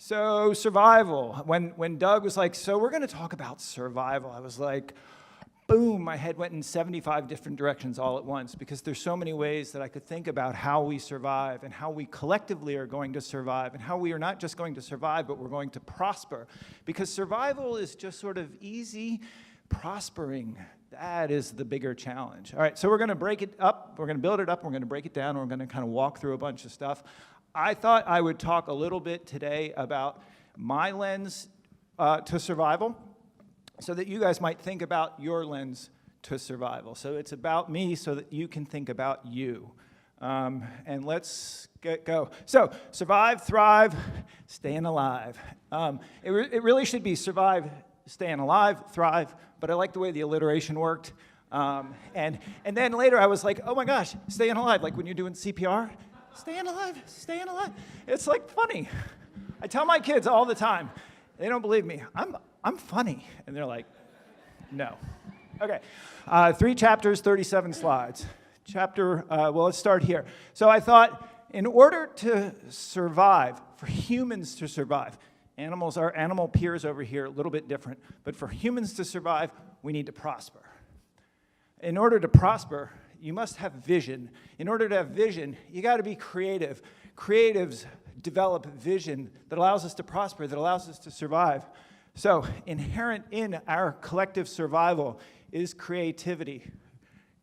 So survival. When Doug was like, so we're going to talk about survival, I was like, boom, my head went in 75 different directions all at once, because there's so many ways that I could think about how we survive and how we collectively are going to survive and how we are not just going to survive, but we're going to prosper. Because survival is just sort of easy. Prospering, that is the bigger challenge. All right, so we're going to break it up. We're going to build it up. We're going to break it down. We're going to kind of walk through a bunch of stuff. I thought I would talk a little bit today about my lens to survival, so that you guys might think about your lens to survival. So it's about me so that you can think about you. And let's go. So survive, thrive, staying alive. It really should be survive, staying alive, thrive, but I like the way the alliteration worked. And then later I was like, oh my gosh, staying alive, like when you're doing CPR, staying alive, staying alive. It's like funny. I tell my kids all the time, they don't believe me. I'm funny. And they're like, no. Okay, 3 chapters, 37 slides. Well, let's start here. So I thought, in order to survive, for humans to survive, our animal peers over here, a little bit different, but for humans to survive, we need to prosper. In order to prosper, you must have vision. In order to have vision, you got to be creative. Creatives develop vision that allows us to prosper, that allows us to survive. So inherent in our collective survival is creativity.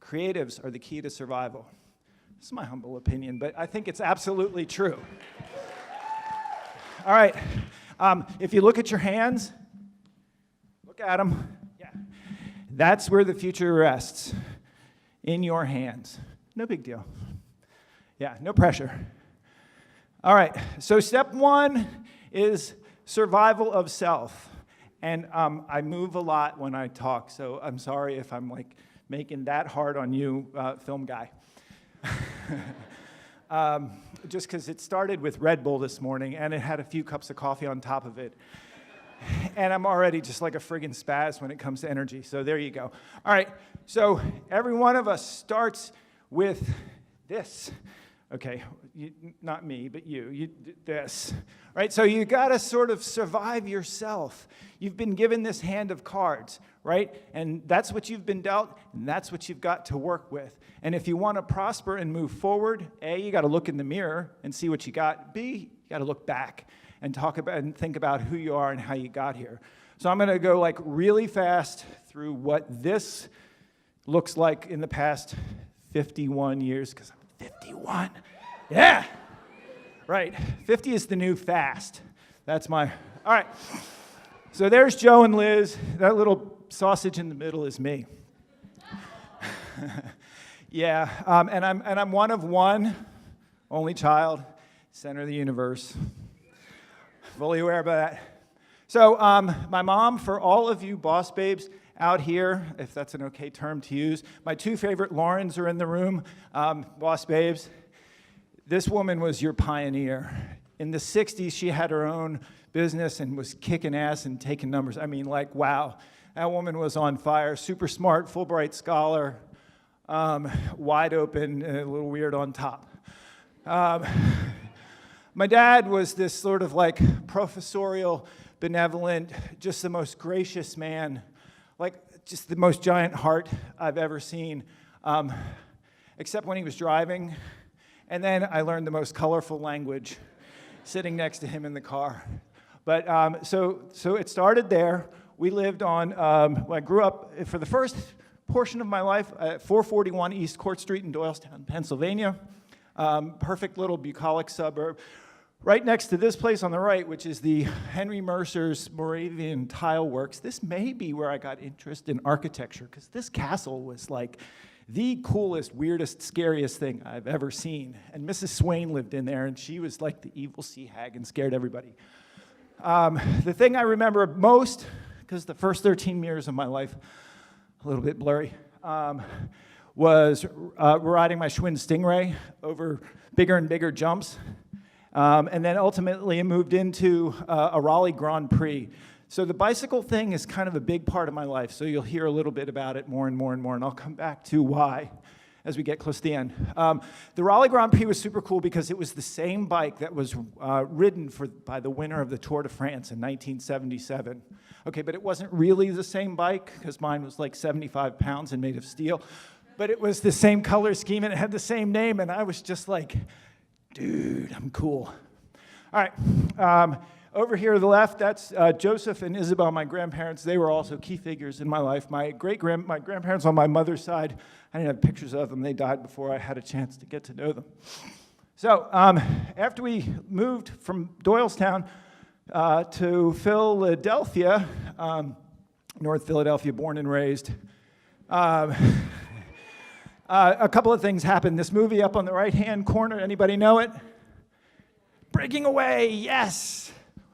Creatives are the key to survival. This is my humble opinion, but I think it's absolutely true. All right, if you look at your hands, look at them. Yeah, that's where the future rests, in your hands. No big deal. Yeah, no pressure. All right, so step 1 is survival of self. And I move a lot when I talk, so I'm sorry if I'm like making that hard on you, film guy. Just because it started with Red Bull this morning, and it had a few cups of coffee on top of it. And I'm already just like a friggin' spaz when it comes to energy, so there you go. All right, so every one of us starts with this. Okay, not me, but you this, right? So you gotta sort of survive yourself. You've been given this hand of cards, right? And that's what you've been dealt, and that's what you've got to work with. And if you wanna prosper and move forward, A, you gotta look in the mirror and see what you got. B, you gotta look back and talk about and think about who you are and how you got here. So I'm gonna go like really fast through what this looks like in the past 51 years, because 51. Yeah. Right. 50 is the new fast. That's my. All right. So there's Joe and Liz. That little sausage in the middle is me. Yeah. And I'm one of one, only child, center of the universe. Fully aware of that. So my mom, for all of you boss babes out here, if that's an okay term to use, my 2 favorite Laurens are in the room, boss babes. This woman was your pioneer. In the 60s, she had her own business and was kicking ass and taking numbers. I mean, like, wow. That woman was on fire, super smart, Fulbright scholar, wide open, and a little weird on top. My dad was this sort of like professorial, benevolent, just the most gracious man, like just the most giant heart I've ever seen, except when he was driving. And then I learned the most colorful language sitting next to him in the car. But so it started there. We lived on, I grew up for the first portion of my life at 441 East Court Street in Doylestown, Pennsylvania. Perfect little bucolic suburb. Right next to this place on the right, which is the Henry Mercer's Moravian Tile Works. This may be where I got interest in architecture, because this castle was like the coolest, weirdest, scariest thing I've ever seen. And Mrs. Swain lived in there, and she was like the evil sea hag and scared everybody. The thing I remember most, because the first 13 years of my life, a little bit blurry, was riding my Schwinn Stingray over bigger and bigger jumps. And then ultimately it moved into a Raleigh Grand Prix. So the bicycle thing is kind of a big part of my life, so you'll hear a little bit about it more and more and more, and I'll come back to why as we get close to the end. The Raleigh Grand Prix was super cool because it was the same bike that was ridden by the winner of the Tour de France in 1977. Okay, but it wasn't really the same bike because mine was like 75 pounds and made of steel. But it was the same color scheme and it had the same name, and I was just like, dude, I'm cool. All right, over here to the left, that's Joseph and Isabel, my grandparents. They were also key figures in my life. My grandparents on my mother's side, I didn't have pictures of them. They died before I had a chance to get to know them. So after we moved from Doylestown to Philadelphia, North Philadelphia, born and raised, a couple of things happened. This movie up on the right-hand corner, anybody know it? Breaking Away, yes.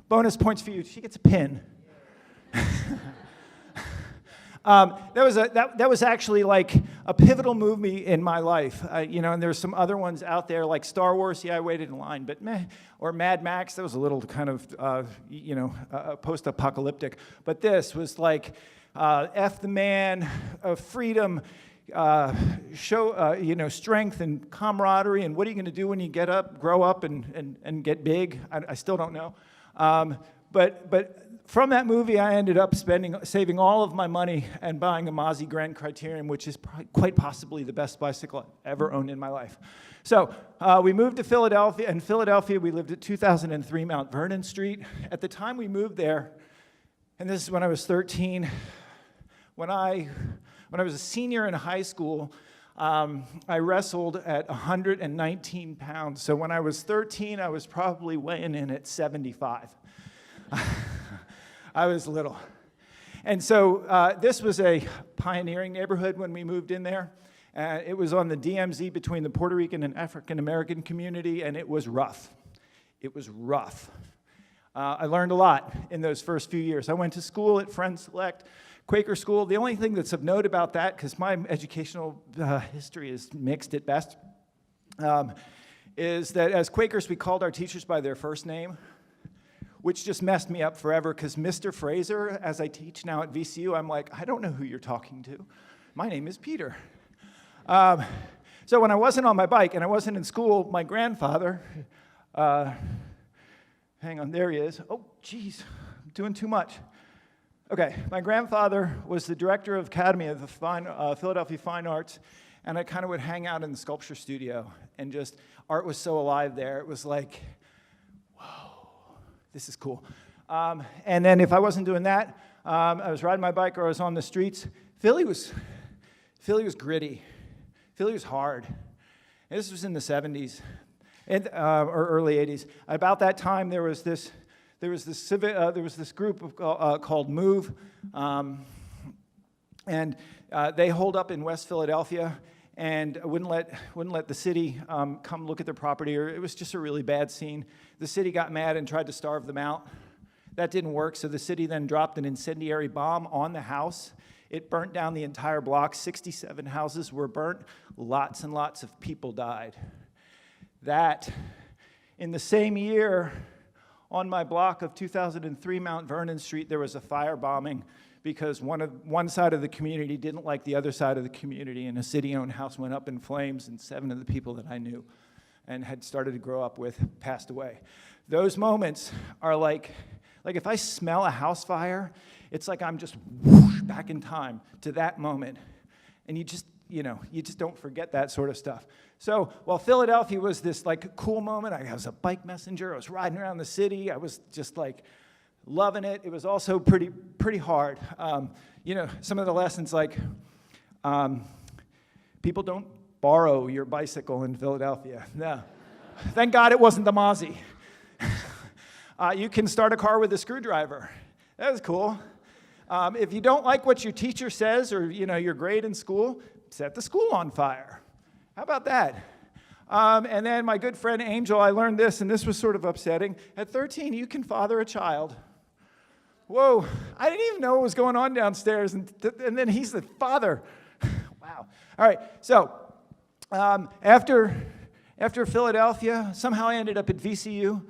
Bonus points for you. She gets a pin. That was actually like a pivotal movie in my life. And there's some other ones out there like Star Wars. Yeah, I waited in line, but meh. Or Mad Max. That was a little kind of post-apocalyptic. But this was like F the man, freedom. Show strength and camaraderie, and what are you going to do when you grow up and get big? I still don't know. But from that movie, I ended up saving all of my money and buying a Mozzie Grand Criterium, which is quite possibly the best bicycle I've ever owned in my life. So we moved to Philadelphia. In Philadelphia, we lived at 2003 Mount Vernon Street. At the time we moved there, and this is when I was 13, when I was a senior in high school, I wrestled at 119 pounds. So when I was 13, I was probably weighing in at 75. I was little. And so this was a pioneering neighborhood when we moved in there. It was on the DMZ between the Puerto Rican and African American community, and it was rough. It was rough. I learned a lot in those first few years. I went to school at Select Quaker school. The only thing that's of note about that, because my educational history is mixed at best, is that as Quakers, we called our teachers by their first name, which just messed me up forever, because Mr. Fraser, as I teach now at VCU, I'm like, I don't know who you're talking to. My name is Peter. So when I wasn't on my bike and I wasn't in school, my grandfather, hang on, there he is. Oh, geez, I'm doing too much. Okay, my grandfather was the director of Academy of the Philadelphia Fine Arts, and I kind of would hang out in the sculpture studio, and just art was so alive there. It was like, whoa, this is cool. And then if I wasn't doing that, I was riding my bike or I was on the streets. Philly was gritty. Philly was hard. And this was in the 70s or early 80s. About that time, there was this group called Move, and they holed up in West Philadelphia and wouldn't let the city come look at their property. Or it was just a really bad scene. The city got mad and tried to starve them out. That didn't work, so the city then dropped an incendiary bomb on the house. It burnt down the entire block. 67 houses were burnt. Lots and lots of people died. That, in the same year, on my block of 2003 Mount Vernon Street, there was a firebombing because one side of the community didn't like the other side of the community, and a city-owned house went up in flames, and 7 of the people that I knew and had started to grow up with passed away. Those moments are like if I smell a house fire, it's like I'm just whoosh back in time to that moment, and you just don't forget that sort of stuff. So while Philadelphia was this like cool moment, I was a bike messenger, I was riding around the city, I was just like loving it. It was also pretty hard. Some of the lessons like people don't borrow your bicycle in Philadelphia. No. Thank God it wasn't the Mozzie. You can start a car with a screwdriver. That was cool. If you don't like what your teacher says or your grade in school, set the school on fire. How about that? And then my good friend Angel, I learned this, and this was sort of upsetting. At 13, you can father a child. Whoa, I didn't even know what was going on downstairs, and then he's the father. Wow. All right, so after Philadelphia, somehow I ended up at VCU,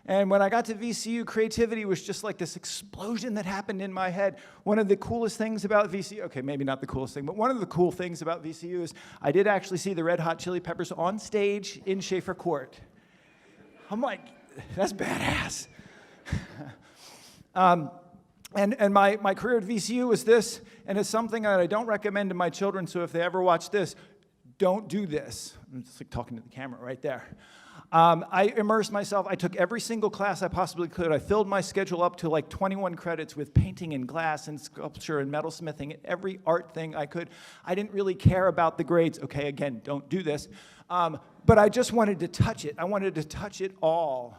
And when I got to VCU, creativity was just like this explosion that happened in my head. One of the coolest things about VCU, okay, maybe not the coolest thing, but one of the cool things about VCU is I did actually see the Red Hot Chili Peppers on stage in Schaefer Court. I'm like, that's badass. And my career at VCU was this, and it's something that I don't recommend to my children, so if they ever watch this, don't do this. I'm just like talking to the camera right there. I immersed myself. I took every single class I possibly could. I filled my schedule up to like 21 credits with painting and glass and sculpture and metalsmithing, every art thing I could. I didn't really care about the grades. Okay, again, don't do this. But I just wanted to touch it. I wanted to touch it all.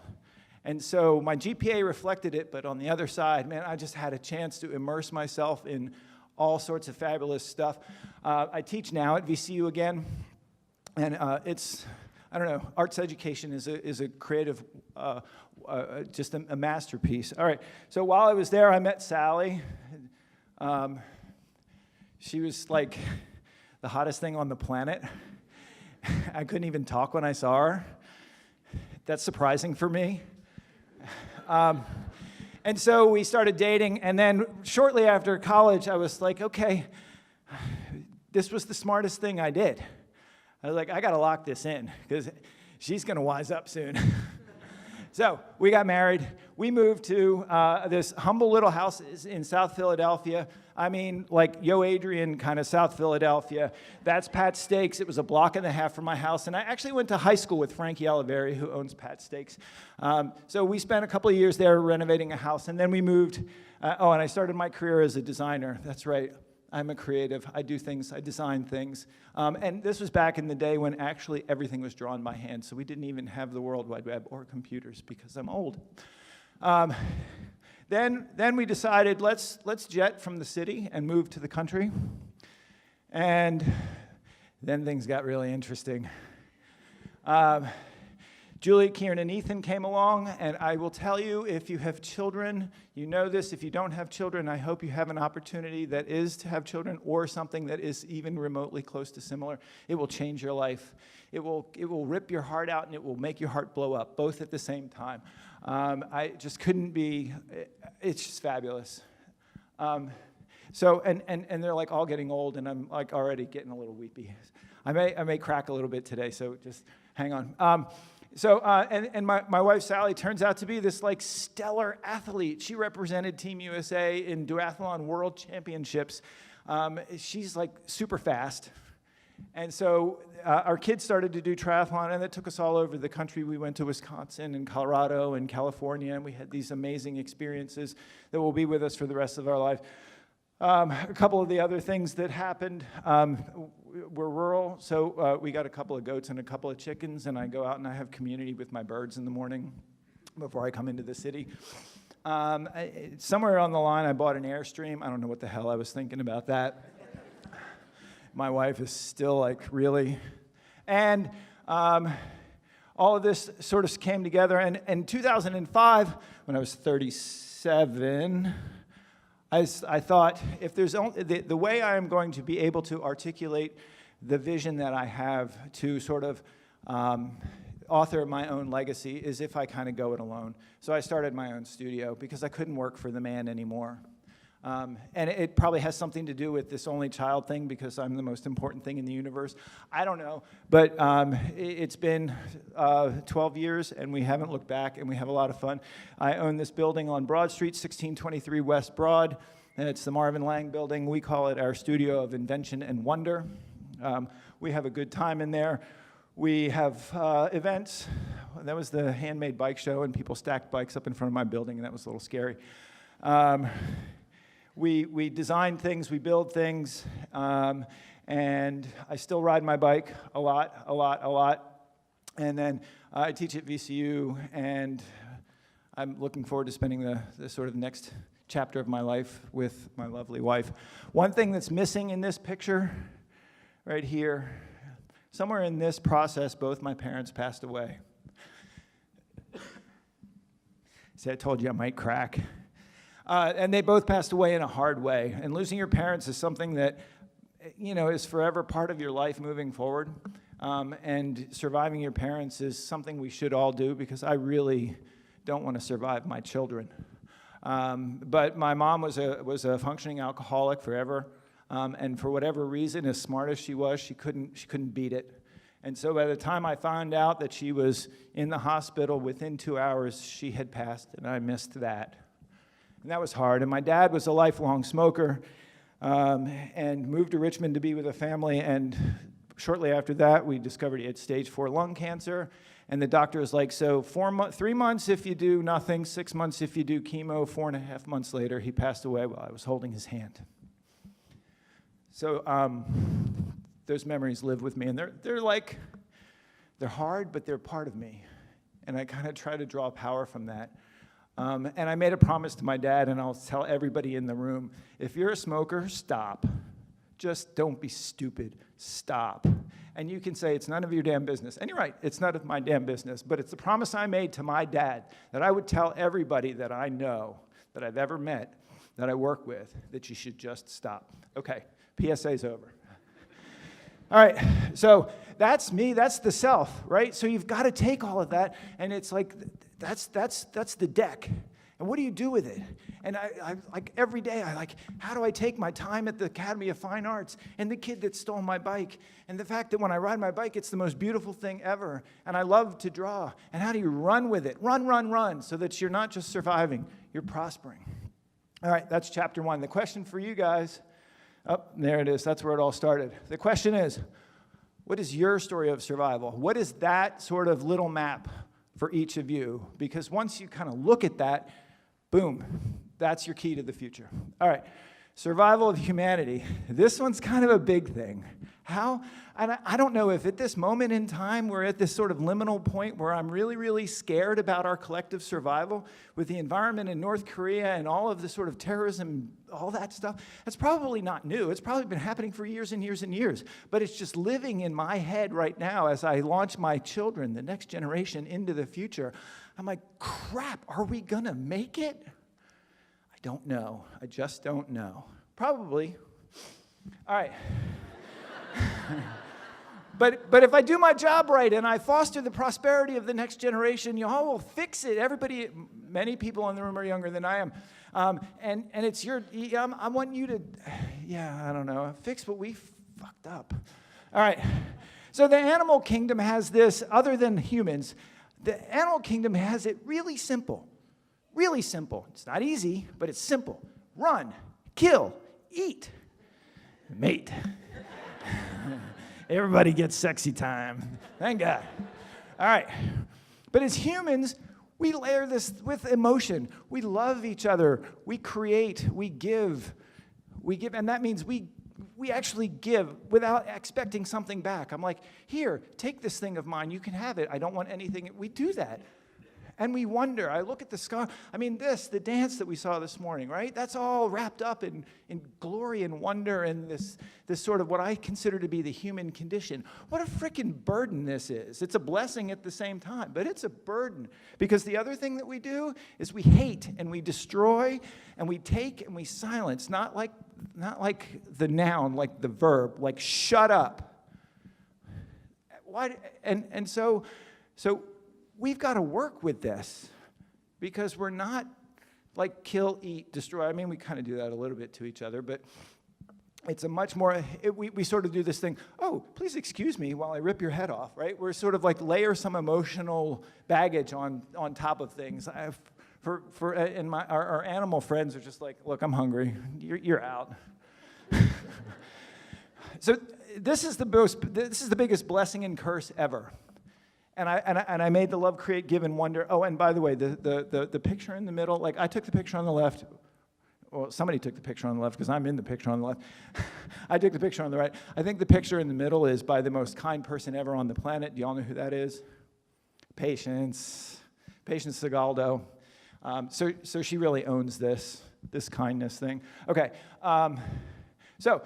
And so my GPA reflected it, but on the other side, man, I just had a chance to immerse myself in all sorts of fabulous stuff. I teach now at VCU again, and it's, I don't know, arts education is a creative, just a masterpiece. All right, so while I was there, I met Sally. She was like the hottest thing on the planet. I couldn't even talk when I saw her. That's surprising for me. And so we started dating, and then shortly after college, I was like, okay, this was the smartest thing I did. I was like, I got to lock this in, because she's going to wise up soon. So we got married. We moved to this humble little house in South Philadelphia. I mean, like Yo Adrian kind of South Philadelphia. That's Pat's Steaks. It was a block and a half from my house. And I actually went to high school with Frankie Oliveri, who owns Pat's Steaks. So we spent a couple of years there renovating a house. And then we moved. And I started my career as a designer. That's right. I'm a creative. I do things. I design things. And this was back in the day when actually everything was drawn by hand. So we didn't even have the World Wide Web or computers because I'm old. Then we decided let's jet from the city and move to the country. And then things got really interesting. Julie, Kieran, and Ethan came along, and I will tell you, if you have children, you know this. If you don't have children, I hope you have an opportunity that is to have children or something that is even remotely close to similar. It will change your life. It will rip your heart out, and it will make your heart blow up, both at the same time. I just couldn't be, it's just fabulous. So they're like all getting old, and I'm like already getting a little weepy. I may crack a little bit today, so just hang on. My wife Sally turns out to be this like stellar athlete. She represented Team USA in duathlon world championships. She's like super fast. And so our kids started to do triathlon, and it took us all over the country. We went to Wisconsin and Colorado and California, and we had these amazing experiences that will be with us for the rest of our life. A couple of the other things that happened, we're rural, so we got a couple of goats and a couple of chickens, and I go out and I have community with my birds in the morning before I come into the city. Somewhere on the line, I bought an Airstream. I don't know what the hell I was thinking about that. My wife is still like, really? And all of this sort of came together, and in 2005, when I was 37, I thought, if there's only, the way I am going to be able to articulate the vision that I have to sort of author my own legacy is if I kind of go it alone. So I started my own studio because I couldn't work for the man anymore. And it probably has something to do with this only child thing because I'm the most important thing in the universe. I don't know, but it's been 12 years and we haven't looked back and we have a lot of fun. I own this building on Broad Street, 1623 West Broad, and it's the Marvin Lang building. We call it our studio of invention and wonder. We have a good time in there. We have events. That was the handmade bike show and people stacked bikes up in front of my building and that was a little scary. We design things, we build things, and I still ride my bike a lot. And then I teach at VCU, and I'm looking forward to spending the sort of next chapter of my life with my lovely wife. One thing that's missing in this picture, right here, somewhere in this process, both my parents passed away. See, I told you I might crack. And they both passed away in a hard way. And losing your parents is something that, you know, is forever part of your life moving forward. And surviving your parents is something we should all do because I really don't want to survive my children. But my mom was a functioning alcoholic forever, and for whatever reason, as smart as she was, she couldn't beat it. And so by the time I found out that she was in the hospital, within 2 hours, she had passed, and I missed that. And that was hard. And my dad was a lifelong smoker, and moved to Richmond to be with a family, and shortly after that, we discovered he had stage 4 lung cancer, and the doctor was like, so 3 months if you do nothing, 6 months if you do chemo. 4.5 months later, he passed away while I was holding his hand. So those memories live with me, and they're hard, but they're part of me, and I kind of try to draw power from that. And I made a promise to my dad, and I'll tell everybody in the room, if you're a smoker, stop. Just don't be stupid. Stop. And you can say, it's none of your damn business. And you're right, it's none of my damn business, but it's the promise I made to my dad that I would tell everybody that I know, that I've ever met, that I work with, that you should just stop. Okay, PSA's over. All right, so that's me, that's the self, right? So you've got to take all of that, and it's like, that's the deck. And what do you do with it? And I like every day, how do I take my time at the Academy of Fine Arts and the kid that stole my bike and the fact that when I ride my bike, it's the most beautiful thing ever. And I love to draw. And how do you run with it? Run, so that you're not just surviving, you're prospering. All right, that's chapter 1. The question for you guys, there it is. That's where it all started. The question is, what is your story of survival? What is that sort of little map for each of you? Because once you kind of look at that, boom, that's your key to the future. All right, survival of humanity. This one's kind of a big thing. How? And I don't know if at this moment in time we're at this sort of liminal point where I'm really, really scared about our collective survival with the environment in North Korea and all of the sort of terrorism, all that stuff. That's probably not new. It's probably been happening for years and years and years. But it's just living in my head right now as I launch my children, the next generation, into the future. I'm like, crap, are we going to make it? I don't know. I just don't know. Probably. All right. But if I do my job right and I foster the prosperity of the next generation, y'all will fix it. Everybody, many people in the room are younger than I am. And it's I want you to, I don't know, fix what we fucked up. All right. So the animal kingdom has this, other than humans, the animal kingdom has it really simple. Really simple. It's not easy, but it's simple. Run, kill, eat, mate. Everybody gets sexy time. Thank God. All right. But as humans, we layer this with emotion. We love each other. We create. We give. And that means we actually give without expecting something back. I'm like, here, take this thing of mine. You can have it. I don't want anything. We do that. And we wonder. I look at the sky. I mean, the dance that we saw this morning, right? That's all wrapped up in glory and wonder and this sort of what I consider to be the human condition. What a freaking burden this is. It's a blessing at the same time, but it's a burden. Because the other thing that we do is we hate and we destroy and we take and we silence. Not like the noun, like the verb, like shut up. Why? And so we've got to work with this because we're not like kill, eat, destroy. I mean, we kind of do that a little bit to each other, but it's a much more, we sort of do this thing, oh, please excuse me while I rip your head off, right? We're sort of like layer some emotional baggage on top of things. Our animal friends are just like, look, I'm hungry. You're out. So this is the biggest blessing and curse ever. And I made the love, create, give, and wonder. Oh, and by the way, the picture in the middle, like I took the picture on the left. Well, somebody took the picture on the left because I'm in the picture on the left. I took the picture on the right. I think the picture in the middle is by the most kind person ever on the planet. Do y'all know who that is? Patience Segaldo. So she really owns this kindness thing. Okay. So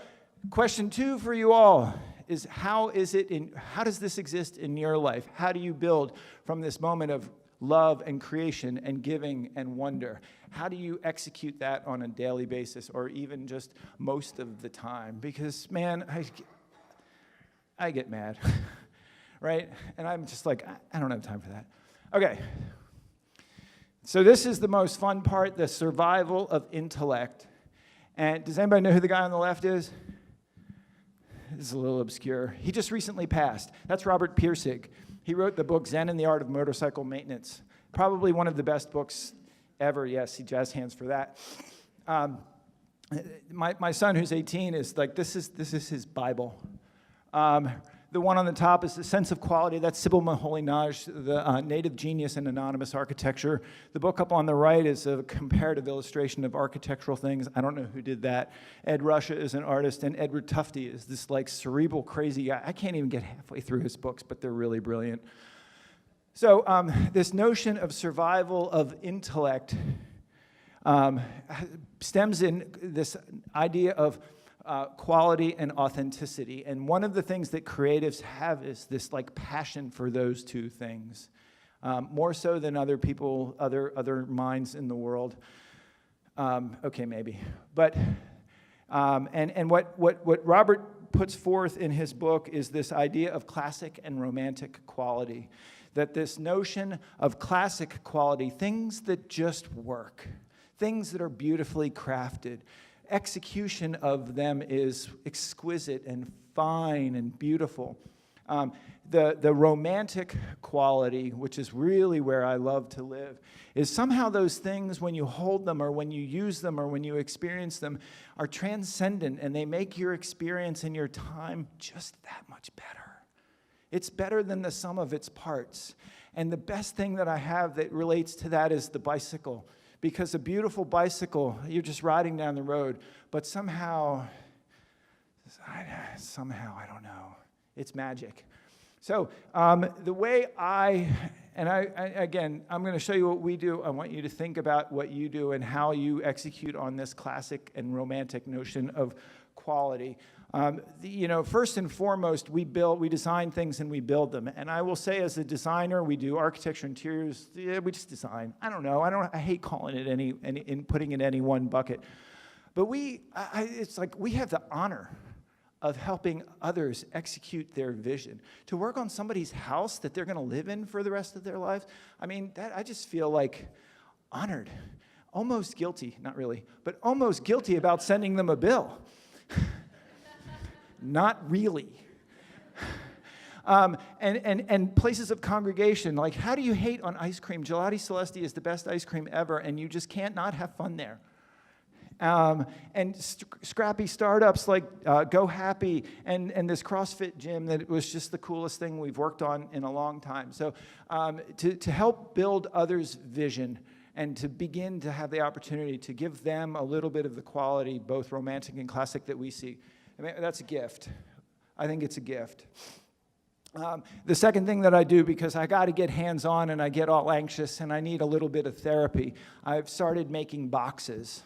question 2 for you all is how does this exist in your life? How do you build from this moment of love and creation and giving and wonder? How do you execute that on a daily basis or even just most of the time? Because, man, I get mad, right? And I'm just like, I don't have time for that. Okay. So this is the most fun part, the survival of intellect. And does anybody know who the guy on the left is? This is a little obscure. He just recently passed. That's Robert Pirsig. He wrote the book Zen and the Art of Motorcycle Maintenance. Probably one of the best books ever. Yes, he jazz hands for that. My son, who's 18, is like, this is his Bible. The one on the top is The Sense of Quality. That's Sybil Moholy-Nagy, the Native Genius in Anonymous Architecture. The book up on the right is a comparative illustration of architectural things. I don't know who did that. Ed Ruscha is an artist, and Edward Tufte is this like cerebral, crazy guy. I can't even get halfway through his books, but they're really brilliant. So this notion of survival of intellect stems in this idea of quality and authenticity. And one of the things that creatives have is this like passion for those two things, more so than other people, other minds in the world. Okay, maybe. But, and what Robert puts forth in his book is this idea of classic and romantic quality, that this notion of classic quality, things that just work, things that are beautifully crafted, execution of them is exquisite and fine and beautiful. The romantic quality, which is really where I love to live, is somehow those things, when you hold them or when you use them or when you experience them, are transcendent, and they make your experience and your time just that much better. It's better than the sum of its parts. And the best thing that I have that relates to that is the bicycle. Because a beautiful bicycle, you're just riding down the road, but somehow, I don't know, it's magic. So the way again, I'm going to show you what we do. I want you to think about what you do and how you execute on this classic and romantic notion of quality. First and foremost, we design things and we build them. And I will say, as a designer, we do architecture, interiors. Yeah, we just design. I don't know. I hate calling it putting it in any one bucket. But it's like we have the honor of helping others execute their vision. To work on somebody's house that they're going to live in for the rest of their lives. I mean, I just feel like honored, almost guilty, not really, but almost guilty about sending them a bill. Not really. And places of congregation, like how do you hate on ice cream? Gelati Celesti is the best ice cream ever, and you just can't not have fun there. And scrappy startups like Go Happy and this CrossFit gym that was just the coolest thing we've worked on in a long time. So to help build others' vision and to begin to have the opportunity to give them a little bit of the quality, both romantic and classic, that we see. I mean, that's a gift. I think it's a gift. The second thing that I do, because I got to get hands-on and I get all anxious and I need a little bit of therapy, I've started making boxes.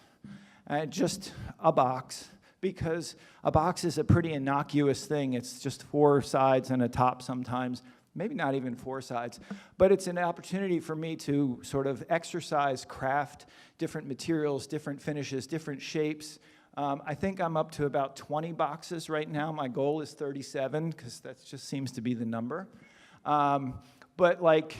Just a box, because a box is a pretty innocuous thing. It's just 4 sides and a top sometimes, maybe not even 4 sides. But it's an opportunity for me to sort of exercise, craft different materials, different finishes, different shapes. I think I'm up to about 20 boxes right now. My goal is 37, because that just seems to be the number. But like,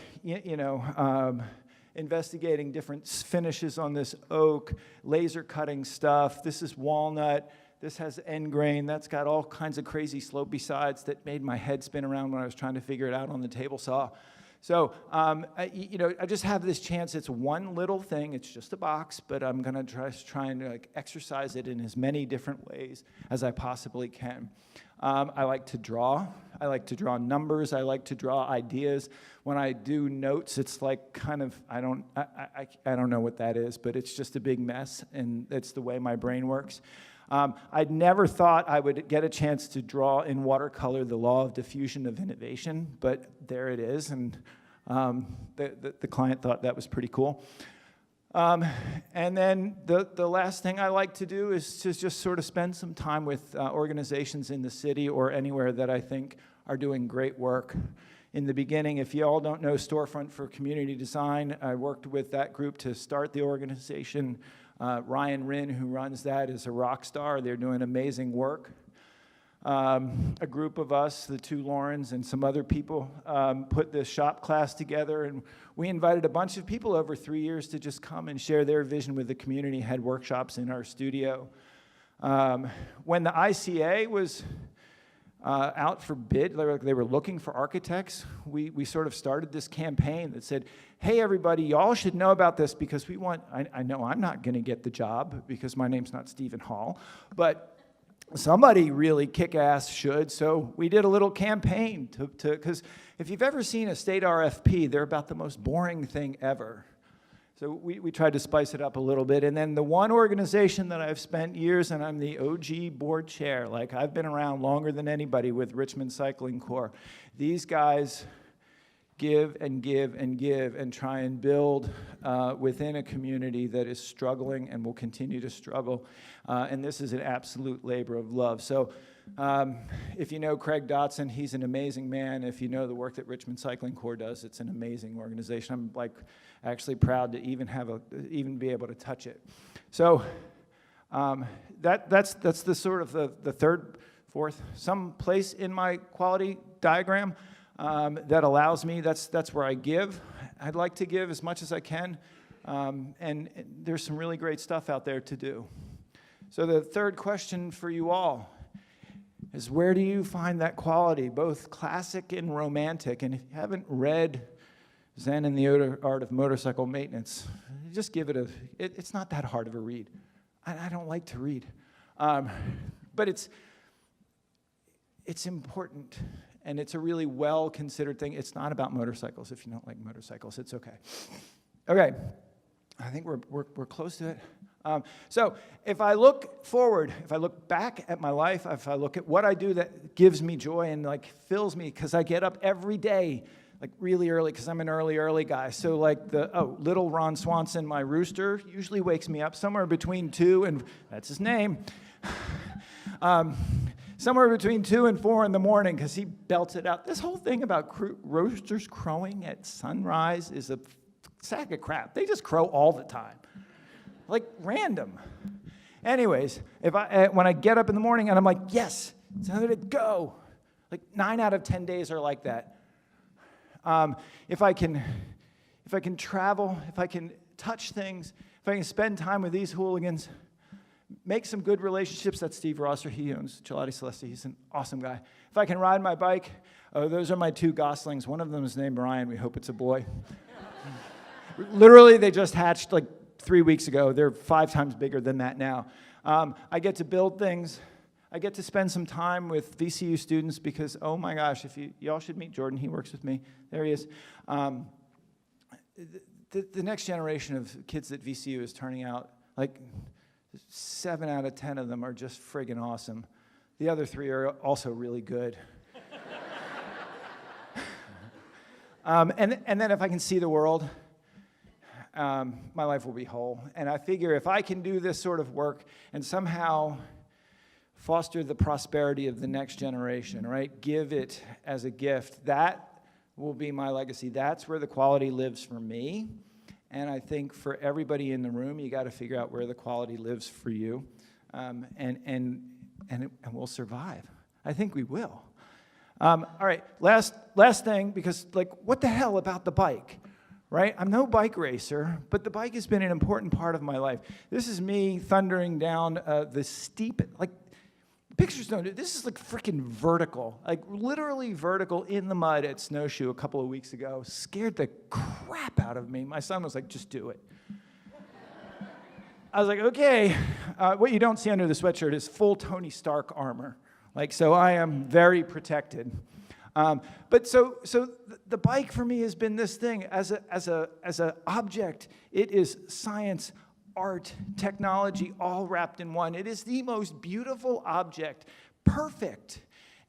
investigating different finishes on this oak, laser cutting stuff. This is walnut. This has end grain. That's got all kinds of crazy slopey sides that made my head spin around when I was trying to figure it out on the table saw. So, I just have this chance. It's one little thing. It's just a box, but I'm going to try and exercise it in as many different ways as I possibly can. I like to draw. I like to draw numbers. I like to draw ideas. When I do notes, it's like kind of, I don't know what that is, but it's just a big mess, and it's the way my brain works. I'd never thought I would get a chance to draw in watercolor the law of diffusion of innovation, but there it is, and the client thought that was pretty cool. And then the last thing I like to do is to just sort of spend some time with organizations in the city or anywhere that I think are doing great work. In the beginning, if you all don't know Storefront for Community Design, I worked with that group to start the organization. Ryan Rinn, who runs that, is a rock star. They're doing amazing work. a group of us, the two Laurens and some other people, put this shop class together, and we invited a bunch of people over 3 years to just come and share their vision with the community, had workshops in our studio. When the ICA was out for bid, they were looking for architects, we sort of started this campaign that said, hey everybody, y'all should know about this because we want, I know I'm not gonna get the job because my name's not Stephen Hall, but somebody really kick-ass should, so we did a little campaign because if you've ever seen a state RFP, they're about the most boring thing ever. So we tried to spice it up a little bit, and then the one organization that I've spent years, and I'm the OG board chair, like I've been around longer than anybody with Richmond Cycling Corps. These guys give and give and give and try and build within a community that is struggling and will continue to struggle. And this is an absolute labor of love. So if you know Craig Dotson, he's an amazing man. If you know the work that Richmond Cycling Corps does, it's an amazing organization. I'm like actually proud to even be able to touch it. So that's the sort of the third, fourth, some place in my quality diagram that allows me, that's where I give. I'd like to give as much as I can, and there's some really great stuff out there to do. So the third question for you all is, where do you find that quality, both classic and romantic? And if you haven't read Zen and the Art of Motorcycle Maintenance, just give it it's not that hard of a read. I don't like to read, but it's important. And it's a really well-considered thing. It's not about motorcycles. If you don't like motorcycles, it's okay. Okay, I think we're close to it. So if I look forward, if I look back at my life, if I look at what I do that gives me joy and like fills me, because I get up every day like really early, because I'm an early guy. So like little Ron Swanson, my rooster, usually wakes me up somewhere between 2 and, that's his name, somewhere between 2 and 4 in the morning, because he belts it out. This whole thing about roosters crowing at sunrise is a sack of crap. They just crow all the time, like random. Anyways, when I get up in the morning and I'm like, yes, it's time to go. Like 9 out of 10 days are like that. If I can travel, if I can touch things, if I can spend time with these hooligans, make some good relationships. That's Steve Rosser. He owns Gelati Celeste. He's an awesome guy. If I can ride my bike, those are my 2 goslings. One of them is named Ryan. We hope it's a boy. Literally, they just hatched like 3 weeks ago. They're 5 times bigger than that now. I get to build things. I get to spend some time with VCU students because, oh my gosh, y'all should meet Jordan. He works with me. There he is. The next generation of kids at VCU is turning out like 7 out of 10 of them are just friggin' awesome. The other 3 are also really good. And then if I can see the world, my life will be whole. And I figure if I can do this sort of work and somehow foster the prosperity of the next generation, right? Give it as a gift. That will be my legacy. That's where the quality lives for me. And I think for everybody in the room, you got to figure out where the quality lives for you, and we'll survive. I think we will. All right, last thing, because like, what the hell about the bike, right? I'm no bike racer, but the bike has been an important part of my life. This is me thundering down the steep, like, pictures don't do, this is like freaking vertical, like literally vertical in the mud at Snowshoe a couple of weeks ago. Scared the crap out of me. My son was like, just do it. I was like, okay. What you don't see under the sweatshirt is full Tony Stark armor. Like, so I am very protected. But so the bike for me has been this thing as a object. It is science, art, technology, all wrapped in one. It is the most beautiful object, perfect.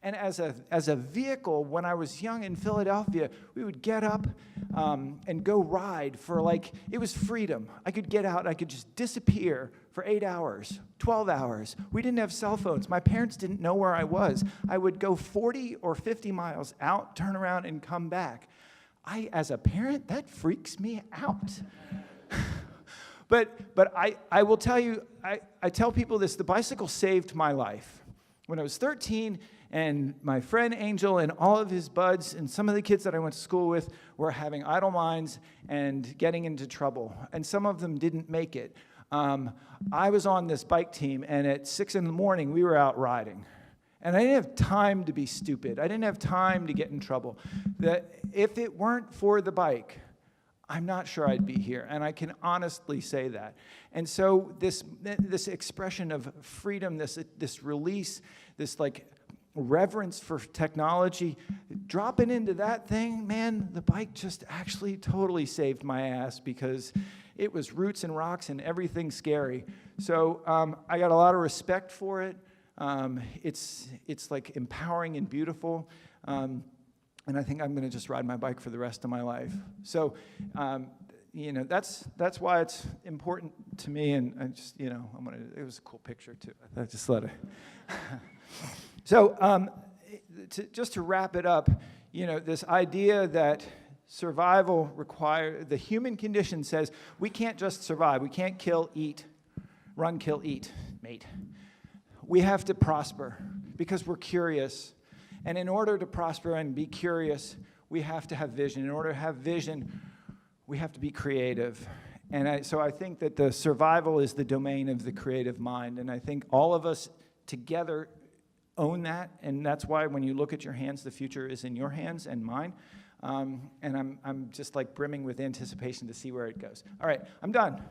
And as a vehicle, when I was young in Philadelphia, we would get up and go ride for like, it was freedom. I could get out, I could just disappear for 8 hours, 12 hours. We didn't have cell phones. My parents didn't know where I was. I would go 40 or 50 miles out, turn around, and come back. As a parent, that freaks me out. But I will tell you, I tell people this, the bicycle saved my life. when I was 13, and my friend Angel and all of his buds and some of the kids that I went to school with were having idle minds and getting into trouble, and some of them didn't make it. I was on this bike team, and at 6 in the morning, we were out riding. And I didn't have time to be stupid. I didn't have time to get in trouble. That if it weren't for the bike, I'm not sure I'd be here, and I can honestly say that. And so this expression of freedom, this release, this like reverence for technology, dropping into that thing, man, the bike just actually totally saved my ass because it was roots and rocks and everything scary. So I got a lot of respect for it. It's like empowering and beautiful. And I think I'm going to just ride my bike for the rest of my life. So, that's why it's important to me. And I just, it was a cool picture too. I just let it. So, just to wrap it up, this idea that survival the human condition says we can't just survive. We can't kill, eat, run, kill, eat, mate. We have to prosper because we're curious. And in order to prosper and be curious, we have to have vision. In order to have vision, we have to be creative. And so I think that the survival is the domain of the creative mind. And I think all of us together own that. And that's why when you look at your hands, the future is in your hands and mine. And I'm just like brimming with anticipation to see where it goes. All right, I'm done.